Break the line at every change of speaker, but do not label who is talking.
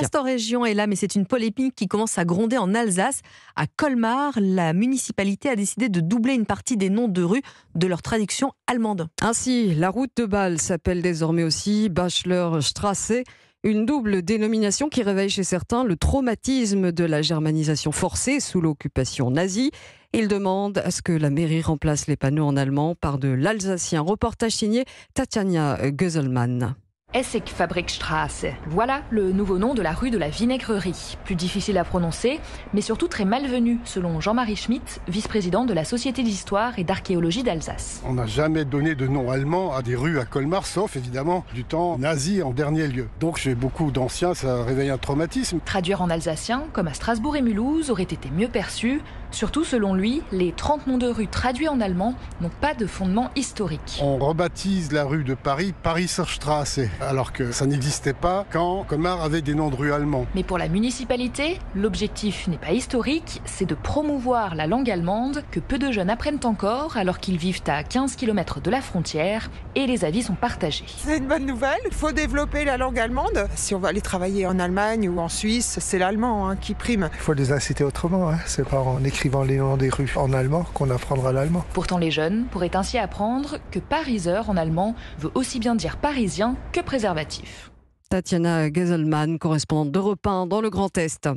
L'instant région est là, mais c'est une polémique qui commence à gronder en Alsace. À Colmar, la municipalité a décidé de doubler une partie des noms de rues de leur traduction allemande.
Ainsi, la route de Bâle s'appelle désormais aussi Bachelorstraße, une double dénomination qui réveille chez certains le traumatisme de la germanisation forcée sous l'occupation nazie. Ils demandent à ce que la mairie remplace les panneaux en allemand par de l'alsacien. Reportage signé Tatjana Göselmann.
Essigfabrikstraße. Voilà le nouveau nom de la rue de la vinaigrerie. Plus difficile à prononcer, mais surtout très malvenu, selon Jean-Marie Schmitt, vice-président de la Société d'histoire et d'archéologie d'Alsace.
On n'a jamais donné de nom allemand à des rues à Colmar, sauf évidemment du temps nazi en dernier lieu. Donc chez beaucoup d'anciens, ça réveille un traumatisme.
Traduire en alsacien, comme à Strasbourg et Mulhouse, aurait été mieux perçu. Surtout, selon lui, les 30 noms de rues traduits en allemand n'ont pas de fondement historique.
On rebaptise la rue de Paris Parisserstraße, alors que ça n'existait pas quand Colmar avait des noms de rues allemands.
Mais pour la municipalité, l'objectif n'est pas historique, c'est de promouvoir la langue allemande que peu de jeunes apprennent encore alors qu'ils vivent à 15 km de la frontière et les avis sont partagés.
C'est une bonne nouvelle, il faut développer la langue allemande. Si on va aller travailler en Allemagne ou en Suisse, c'est l'allemand qui prime.
Il faut les inciter autrement, c'est pas en écrivant les noms des rues en allemand qu'on apprendra l'allemand.
Pourtant les jeunes pourraient ainsi apprendre que Pariser en allemand veut aussi bien dire parisien que préservatif.
Tatjana Göselmann, correspondante d'Europe 1 dans le Grand Est.